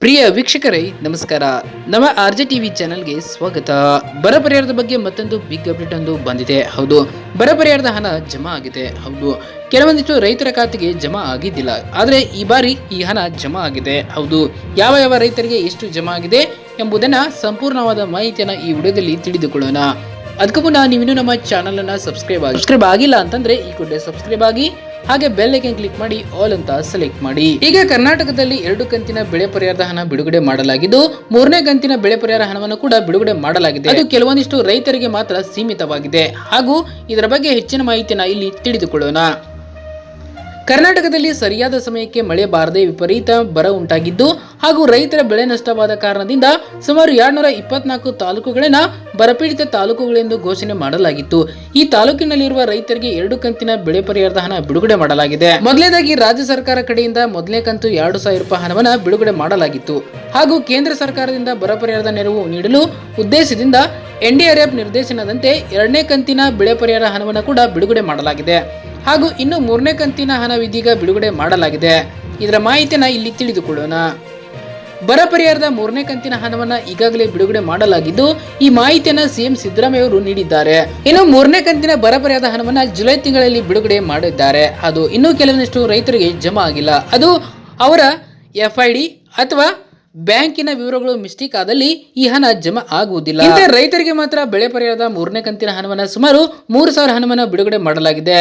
ಪ್ರಿಯ ವೀಕ್ಷಕರೇ ನಮಸ್ಕಾರ. ನಮ್ಮ ಆರ್ಜೆ ಟಿವಿ ಚಾನೆಲ್ಗೆ ಸ್ವಾಗತ. ಬರ ಪರಿಹಾರದ ಬಗ್ಗೆ ಮತ್ತೊಂದು ಬಿಗ್ ಅಪ್ಡೇಟ್ ಒಂದು ಬಂದಿದೆ. ಹೌದು, ಬರ ಪರಿಹಾರದ ಹಣ ಜಮಾ ಆಗಿದೆ. ಹೌದು, ಕೆಲವೊಂದಿಷ್ಟು ರೈತರ ಖಾತೆಗೆ ಜಮಾ ಆಗಿದ್ದಿಲ್ಲ, ಆದರೆ ಈ ಬಾರಿ ಈ ಹಣ ಜಮಾ ಆಗಿದೆ. ಹೌದು, ಯಾವ ರೈತರಿಗೆ ಎಷ್ಟು ಜಮಾ ಆಗಿದೆ ಎಂಬುದನ್ನ ಸಂಪೂರ್ಣವಾದ ಮಾಹಿತಿಯನ್ನ ಈ ವಿಡಿಯೋದಲ್ಲಿ ತಿಳಿದುಕೊಳ್ಳೋಣ. ಅದಕ್ಕೂ ಮುನ್ನ ನೀವಿನ್ನೂ ನಮ್ಮ ಚಾನಲ್ ಅನ್ನ ಸಬ್ಸ್ಕ್ರೈಬ್ ಆಗಿಲ್ಲ ಅಂತಂದ್ರೆ ಈ ಕೂಡಲೇ ಸಬ್ಸ್ಕ್ರೈಬ್ ಆಗಿ, ಹಾಗೆ ಬೆಲ್ ಐಕಾನ್ ಕ್ಲಿಕ್ ಮಾಡಿ ಆಲ್ ಅಂತ ಸೆಲೆಕ್ಟ್ ಮಾಡಿ. ಈಗ ಕರ್ನಾಟಕದಲ್ಲಿ 2 ಕಂತಿನ ಬೆಳೆ ಪರಿಹಾರದ ಹಣ ಬಿಡುಗಡೆ ಮಾಡಲಾಗಿದ್ದು, 3ನೇ ಕಂತಿನ ಬೆಳೆ ಪರಿಹಾರ ಹಣವನ್ನು ಕೂಡ ಬಿಡುಗಡೆ ಮಾಡಲಾಗಿದೆ. ಅದು ಕೆಲವೊಂದಿಷ್ಟು ರೈತರಿಗೆ ಮಾತ್ರ ಸೀಮಿತವಾಗಿದೆ. ಹಾಗೂ ಇದರ ಬಗ್ಗೆ ಹೆಚ್ಚಿನ ಮಾಹಿತಿಯನ್ನು ಇಲ್ಲಿ ತಿಳಿದುಕೊಳ್ಳೋಣ. ಕರ್ನಾಟಕದಲ್ಲಿ ಸರಿಯಾದ ಸಮಯಕ್ಕೆ ಮಳೆ ಬಾರದೆ ವಿಪರೀತ ಬರ ಉಂಟಾಗಿದ್ದು, ಹಾಗೂ ರೈತರ ಬೆಳೆ ನಷ್ಟವಾದ ಕಾರಣದಿಂದ ಸುಮಾರು 224 ತಾಲೂಕುಗಳನ್ನ ಬರಪೀಡಿತ ತಾಲೂಕುಗಳೆಂದು ಘೋಷಣೆ ಮಾಡಲಾಗಿತ್ತು. ಈ ತಾಲೂಕಿನಲ್ಲಿರುವ ರೈತರಿಗೆ 2 ಕಂತಿನ ಬೆಳೆ ಪರಿಹಾರದ ಹಣ ಬಿಡುಗಡೆ ಮಾಡಲಾಗಿದೆ. ಮೊದಲನೇದಾಗಿ ರಾಜ್ಯ ಸರ್ಕಾರ ಕಡೆಯಿಂದ ಮೊದಲನೇ ಕಂತು 2,000 ರೂಪಾಯಿ ಹಣವನ್ನು ಬಿಡುಗಡೆ ಮಾಡಲಾಗಿತ್ತು. ಹಾಗೂ ಕೇಂದ್ರ ಸರ್ಕಾರದಿಂದ ಬರ ಪರಿಹಾರದ ನೆರವು ನೀಡಲು ಉದ್ದೇಶದಿಂದ NDRF ನಿರ್ದೇಶನದಂತೆ 2ನೇ ಕಂತಿನ ಬೆಳೆ ಪರಿಹಾರ ಹಣವನ್ನು ಕೂಡ ಬಿಡುಗಡೆ ಮಾಡಲಾಗಿದೆ. ಹಾಗೂ ಇನ್ನು 3ನೇ ಕಂತಿನ ಹಣ ಇದೀಗ ಬಿಡುಗಡೆ ಮಾಡಲಾಗಿದೆ. ಇದರ ಮಾಹಿತಿಯನ್ನ ಇಲ್ಲಿ ತಿಳಿದುಕೊಳ್ಳೋಣ. ಬರ ಪರಿಹಾರದ 3ನೇ ಕಂತಿನ ಹಣವನ್ನ ಈಗಾಗಲೇ ಬಿಡುಗಡೆ ಮಾಡಲಾಗಿದ್ದು, ಈ ಮಾಹಿತಿಯನ್ನ ಸಿಎಂ ಸಿದ್ದರಾಮಯ್ಯ ಅವರು ನೀಡಿದ್ದಾರೆ. ಇನ್ನು 3ನೇ ಕಂತಿನ ಬರ ಪರಿಹಾರದ ಹಣವನ್ನ ಜುಲೈ ತಿಂಗಳಲ್ಲಿ ಬಿಡುಗಡೆ ಮಾಡಿದ್ದಾರೆ. ಅದು ಇನ್ನೂ ಕೆಲವೊಂದಿಷ್ಟು ರೈತರಿಗೆ ಜಮಾ ಆಗಿಲ್ಲ. ಅದು ಅವರ FID ಅಥವಾ ಬ್ಯಾಂಕಿನ ವಿವರಗಳು ಮಿಸ್ಟೇಕ್ ಆದಲ್ಲಿ ಈ ಹಣ ಜಮಾ ಆಗುವುದಿಲ್ಲ. ರೈತರಿಗೆ ಮಾತ್ರ ಬೆಳೆ ಪರಿಹಾರದ 3ನೇ ಕಂತಿನ ಹಣವನ್ನ ಸುಮಾರು 3,000 ಹಣವನ್ನ ಬಿಡುಗಡೆ ಮಾಡಲಾಗಿದೆ.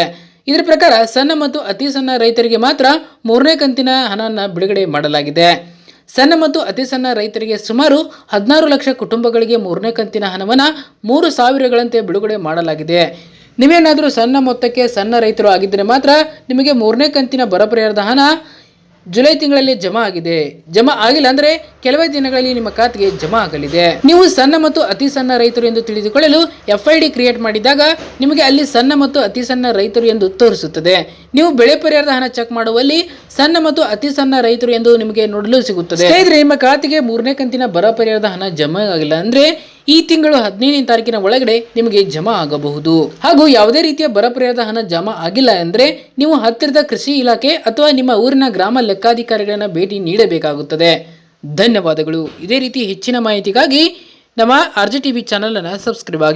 ಇದರ ಪ್ರಕಾರ ಸಣ್ಣ ಮತ್ತು ಅತಿ ಸಣ್ಣ ರೈತರಿಗೆ ಮಾತ್ರ 3ನೇ ಕಂತಿನ ಹಣವನ್ನು ಬಿಡುಗಡೆ ಮಾಡಲಾಗಿದೆ. ಸಣ್ಣ ಮತ್ತು ಅತಿ ಸಣ್ಣ ರೈತರಿಗೆ ಸುಮಾರು 16 ಲಕ್ಷ ಕುಟುಂಬಗಳಿಗೆ 3ನೇ ಕಂತಿನ ಹಣವನ್ನು 3,000ಗಳಂತೆ ಬಿಡುಗಡೆ ಮಾಡಲಾಗಿದೆ. ನೀವೇನಾದರೂ ಸಣ್ಣ ಮೊತ್ತಕ್ಕೆ ಸಣ್ಣ ರೈತರು ಆಗಿದ್ದರೆ ಮಾತ್ರ ನಿಮಗೆ 3ನೇ ಕಂತಿನ ಬರ ಪರಿಹಾರದ ಹಣ ಜುಲೈ ತಿಂಗಳಲ್ಲಿ ಜಮಾ ಆಗಿದೆ. ಜಮಾ ಆಗಿಲ್ಲ ಅಂದ್ರೆ ಕೆಲವೇ ದಿನಗಳಲ್ಲಿ ನಿಮ್ಮ ಖಾತೆಗೆ ಜಮಾ ಆಗಲಿದೆ. ನೀವು ಸಣ್ಣ ಮತ್ತು ಅತಿ ಸಣ್ಣ ರೈತರು ಎಂದು ತಿಳಿದುಕೊಳ್ಳಲು FID ಕ್ರಿಯೇಟ್ ಮಾಡಿದಾಗ ನಿಮಗೆ ಅಲ್ಲಿ ಸಣ್ಣ ಮತ್ತು ಅತಿ ಸಣ್ಣ ರೈತರು ಎಂದು ತೋರಿಸುತ್ತದೆ. ನೀವು ಬೆಳೆ ಪರಿಹಾರದ ಹಣ ಚೆಕ್ ಮಾಡುವಲ್ಲಿ ಸಣ್ಣ ಮತ್ತು ಅತಿ ಸಣ್ಣ ರೈತರು ಎಂದು ನಿಮಗೆ ನೋಡಲು ಸಿಗುತ್ತದೆ. ನಿಮ್ಮ ಖಾತೆಗೆ 3ನೇ ಕಂತಿನ ಬರ ಪರಿಹಾರದ ಹಣ ಜಮಾ ಆಗಿಲ್ಲ ಅಂದ್ರೆ ಈ ತಿಂಗಳು 15ನೇ ತಾರೀಕಿನ ಒಳಗಡೆ ನಿಮಗೆ ಜಮಾ ಆಗಬಹುದು. ಹಾಗೂ ಯಾವುದೇ ರೀತಿಯ ಬರ ಪರಿಹಾರದ ಹಣ ಜಮಾ ಆಗಿಲ್ಲ ಅಂದ್ರೆ ನೀವು ಹತ್ತಿರದ ಕೃಷಿ ಇಲಾಖೆ ಅಥವಾ ನಿಮ್ಮ ಊರಿನ ಗ್ರಾಮ ಲೆಕ್ಕಾಧಿಕಾರಿಗಳನ್ನ ಭೇಟಿ ನೀಡಬೇಕಾಗುತ್ತದೆ. ಧನ್ಯವಾದಗಳು. ಇದೇ ರೀತಿ ಹೆಚ್ಚಿನ ಮಾಹಿತಿಗಾಗಿ ನಮ್ಮ ಆರ್ಜೆ ಟಿವಿ ಚಾನೆಲ್ ಅನ್ನು ಸಬ್ಸ್ಕ್ರೈಬ್ ಆಗಿ.